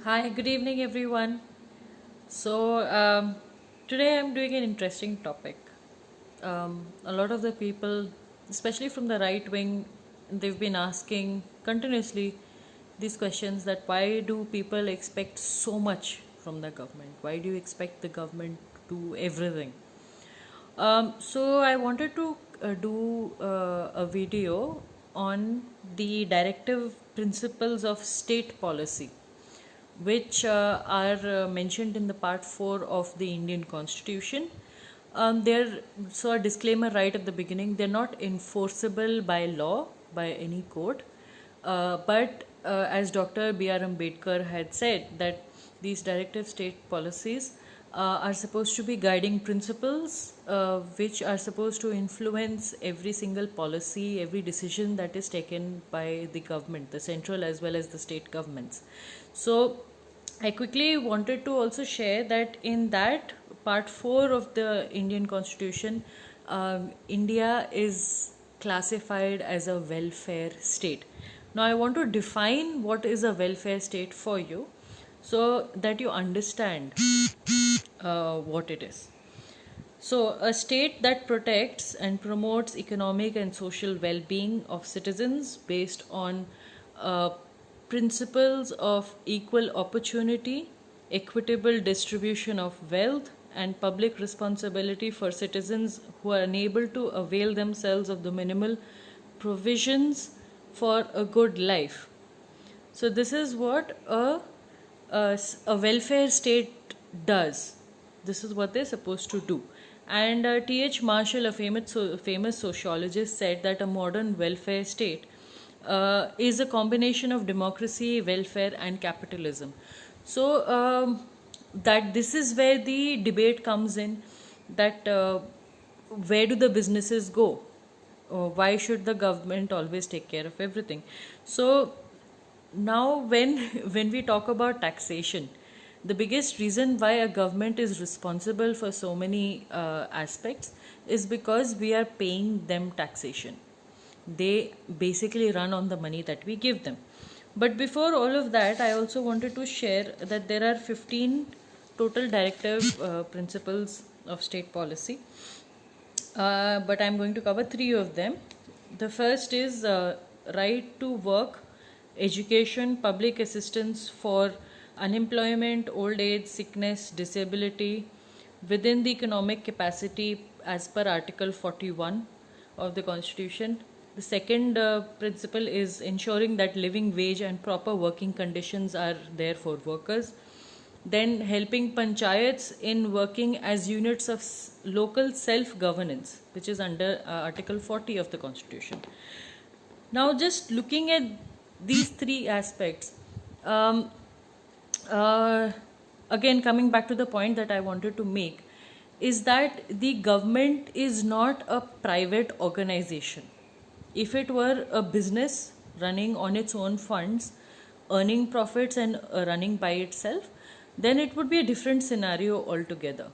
Hi, good evening, everyone. So, today I'm doing an interesting topic. A lot of the people, especially from the right wing, they've been asking continuously these questions that why do people expect so much from the government? Why do you expect the government to do everything? So I wanted to do a video on the directive principles of state policy, which are mentioned in the part 4 of the Indian Constitution. They're so a disclaimer right at the beginning. They're not enforceable by law by any court, but as Dr. B.R. Ambedkar had said, that these directive state policies are supposed to be guiding principles which are supposed to influence every single policy, every decision that is taken by the government, the central as well as the state governments. So I quickly wanted to also share that in that part 4 of the Indian Constitution, India is classified as a welfare state. Now, I want to define what is a welfare state for you so that you understand what it is. So, a state that protects and promotes economic and social well being of citizens based on uh, principles of equal opportunity, equitable distribution of wealth, and public responsibility for citizens who are unable to avail themselves of the minimal provisions for a good life. So, this is what a welfare state does. This is what they're supposed to do. And T.H. Marshall, a famous sociologist, said that a modern welfare state is a combination of democracy, welfare, and capitalism. So, that this is where the debate comes in, that where do the businesses go? Why should the government always take care of everything? So, now when when we talk about taxation, the biggest reason why a government is responsible for so many aspects is because we are paying them taxation. They basically run on the money that we give them. But before all of that, I also wanted to share that there are 15 total directive principles of state policy, but I'm going to cover three of them. The first is right to work, education, public assistance for unemployment, old age, sickness, disability within the economic capacity as per Article 41 of the Constitution. The second principle is ensuring that living wage and proper working conditions are there for workers. Then helping panchayats in working as units of local self-governance, which is under Article 40 of the Constitution. Now, just looking at these three aspects, um, uh, again coming back to the point that I wanted to make, is that the government is not a private organization. If it were a business running on its own funds, earning profits and running by itself, then it would be a different scenario altogether.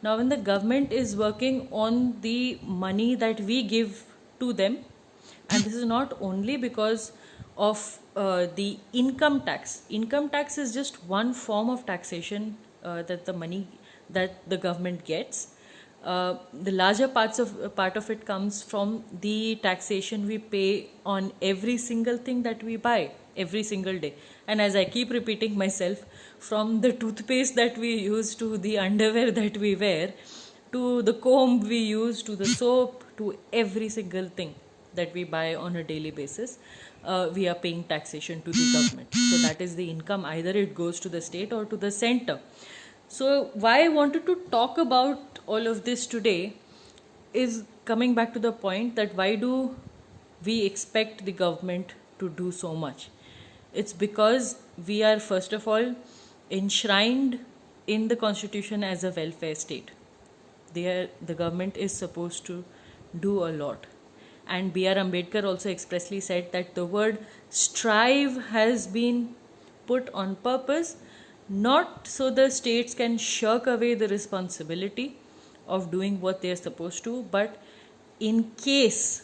Now, when the government is working on the money that we give to them, and this is not only because of the income tax. Income tax is just one form of taxation that the money that the government gets. The larger part of it comes from the taxation we pay on every single thing that we buy every single day. And as I keep repeating myself, from the toothpaste that we use to the underwear that we wear, to the comb we use, to the soap, to every single thing that we buy on a daily basis, we are paying taxation to the government. So that is the income. Either it goes to the state or to the center. So why I wanted to talk about all of this today is coming back to the point that why do we expect the government to do so much? It's because we are, first of all, enshrined in the Constitution as a welfare state. The government is supposed to do a lot. And B.R. Ambedkar also expressly said that the word strive has been put on purpose, not so the states can shirk away the responsibility of doing what they are supposed to, but in case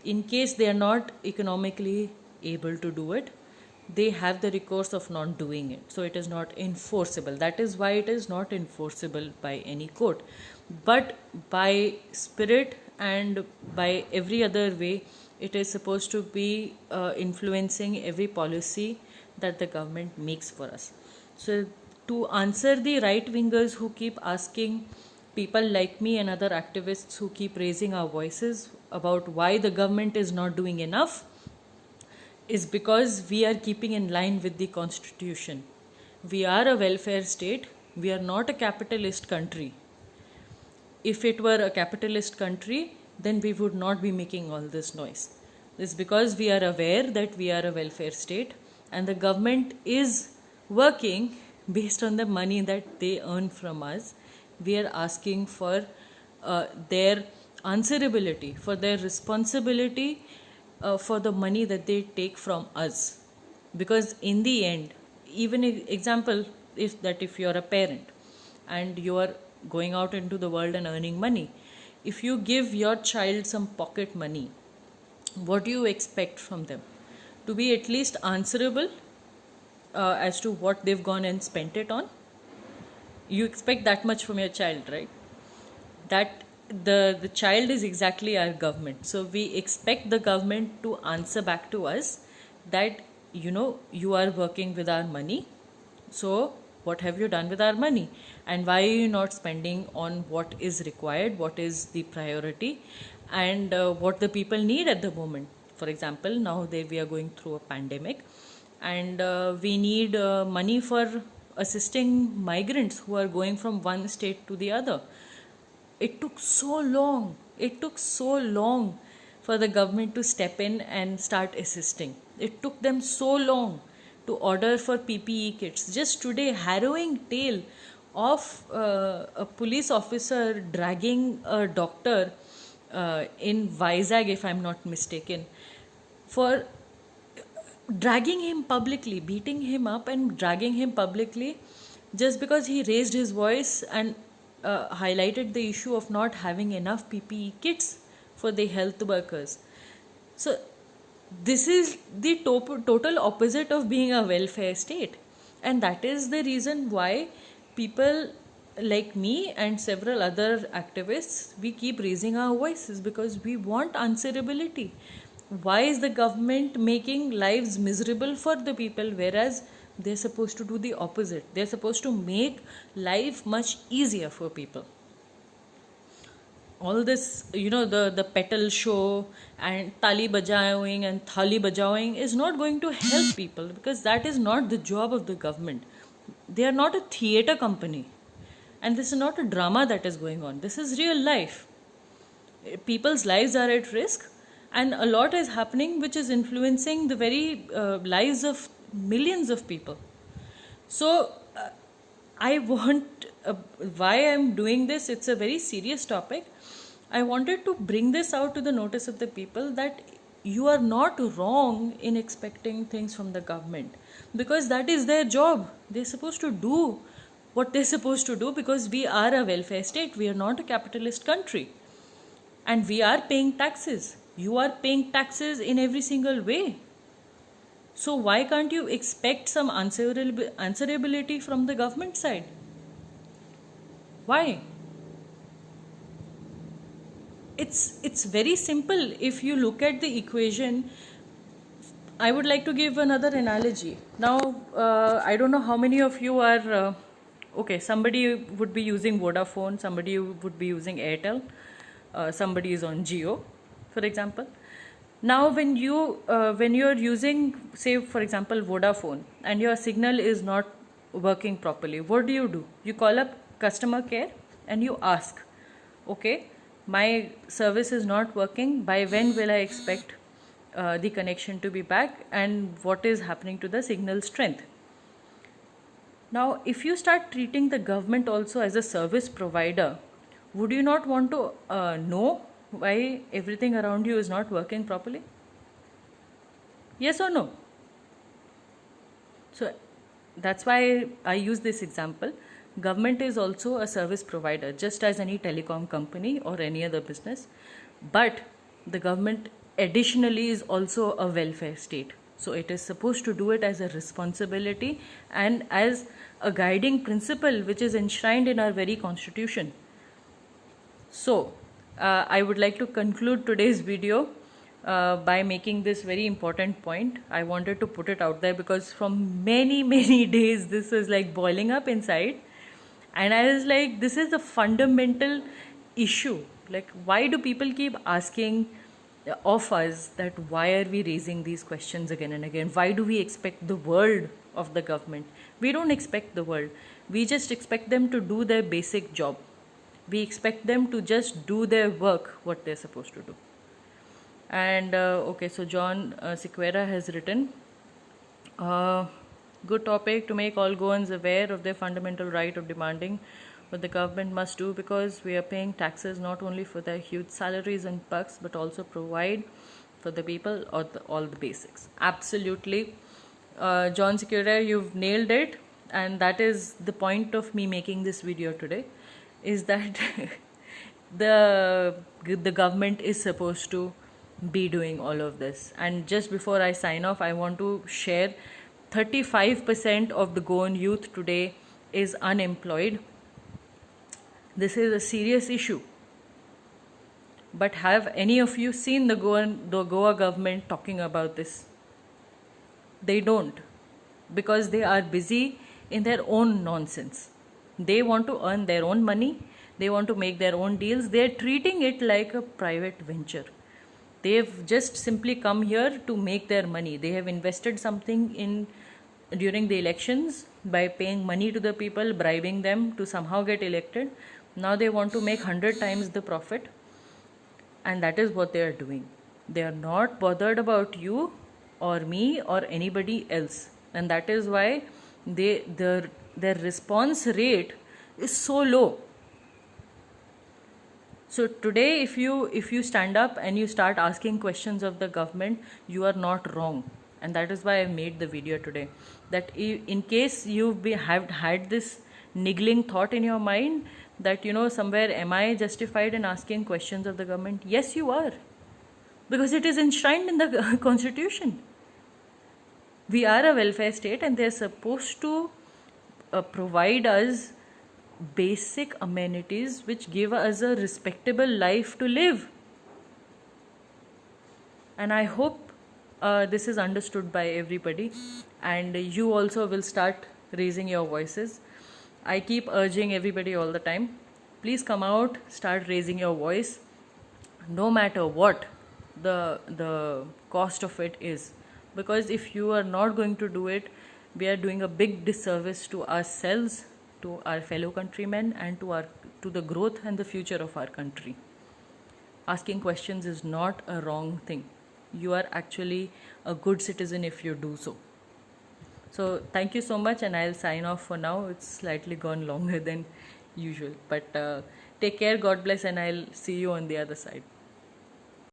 they are not economically able to do it, they have the recourse of not doing it. So it is not enforceable. That is why it is not enforceable by any court. But by spirit and by every other way, it is supposed to be influencing every policy that the government makes for us. So, to answer the right wingers who keep asking people like me and other activists who keep raising our voices about why the government is not doing enough, is because we are keeping in line with the constitution. We are a welfare state, we are not a capitalist country. If it were a capitalist country, then we would not be making all this noise. It's because we are aware that we are a welfare state and the government is working based on the money that they earn from us. We are asking for their answerability, for their responsibility for the money that they take from us. Because in the end, even example, if you're a parent and you are going out into the world and earning money, if you give your child some pocket money, what do you expect from them? To be at least answerable as to what they've gone and spent it on. You expect that much from your child, right? That the child is exactly our government. So we expect the government to answer back to us that, you are working with our money. So what have you done with our money? And why are you not spending on what is required, what is the priority, and what the people need at the moment? For example, now we are going through a pandemic, and we need money for assisting migrants who are going from one state to the other. It took so long for the government to step in and start assisting. It took them so long to order for PPE kits. Just today, harrowing tale of a police officer dragging a doctor in Vizag, if I'm not mistaken, for dragging him publicly, beating him up and dragging him publicly just because he raised his voice and highlighted the issue of not having enough PPE kits for the health workers. So this is the total opposite of being a welfare state, and that is the reason why people like me and several other activists, we keep raising our voices, because we want answerability. Why is the government making lives miserable for the people, whereas they're supposed to do the opposite? They're supposed to make life much easier for people. All this, the petal show and tali bajawing and thali bajawing is not going to help people, because that is not the job of the government. They are not a theatre company, and this is not a drama that is going on. This is real life. People's lives are at risk, and a lot is happening which is influencing the very lives of millions of people. So I want why I'm doing this, it's a very serious topic. I wanted to bring this out to the notice of the people that you are not wrong in expecting things from the government, because that is their job. They're supposed to do what they're supposed to do, because we are a welfare state. We are not a capitalist country, and we are paying taxes. You are paying taxes in every single way. So why can't you expect some answerability from the government side? Why? It's very simple. If you look at the equation, I would like to give another analogy. Now, I don't know how many of you are, okay, somebody would be using Vodafone, somebody would be using Airtel, somebody is on Jio, for example. Now, when you're using, say, for example, Vodafone, and your signal is not working properly, what do? You call up customer care and you ask, okay, my service is not working. By when will I expect the connection to be back, and what is happening to the signal strength? Now, if you start treating the government also as a service provider, would you not want to know why everything around you is not working properly? Yes or no? So that's why I use this example. Government is also a service provider, just as any telecom company or any other business. But the government additionally is also a welfare state. So it is supposed to do it as a responsibility and as a guiding principle which is enshrined in our very constitution. So I would like to conclude today's video by making this very important point. I wanted to put it out there because from many days this was like boiling up inside, and I was like, this is a fundamental issue. Like, why do people keep asking of us that why are we raising these questions again and again? Why do we expect the world of the government? We don't expect the world. We just expect them to do their basic job. We expect them to just do their work, what they're supposed to do. And okay, so John Sequeira has written, good topic to make all Goans aware of their fundamental right of demanding what the government must do, because we are paying taxes not only for their huge salaries and perks but also provide for the people or all the basics. Absolutely. John Sequeira, you've nailed it, and that is the point of me making this video today, is that the government is supposed to be doing all of this. And just before I sign off, I want to share 35% of the Goan youth today is unemployed. This is a serious issue. But have any of you seen the Goa government talking about this? They don't, because they are busy in their own nonsense. They want to earn their own money. They want to make their own deals. They are treating it like a private venture. They've just simply come here to make their money. They have invested something during the elections by paying money to the people, bribing them to somehow get elected. Now they want to make 100 times the profit, and that is what they are doing. They are not bothered about you or me or anybody else, and that is why their response rate is so low. So today, if you stand up and you start asking questions of the government, you are not wrong. And that is why I made the video today. That in case have had this niggling thought in your mind that, somewhere am I justified in asking questions of the government? Yes, you are. Because it is enshrined in the constitution. We are a welfare state and they are supposed to provide us basic amenities which give us a respectable life to live. And I hope this is understood by everybody, and you also will start raising your voices. I keep urging everybody all the time, please come out, start raising your voice, no matter what the cost of it is. Because if you are not going to do it, we are doing a big disservice to ourselves, to our fellow countrymen, and to the growth and the future of our country. Asking questions is not a wrong thing. You are actually a good citizen if you do so. So thank you so much, and I'll sign off for now. It's slightly gone longer than usual, but take care, God bless, and I'll see you on the other side.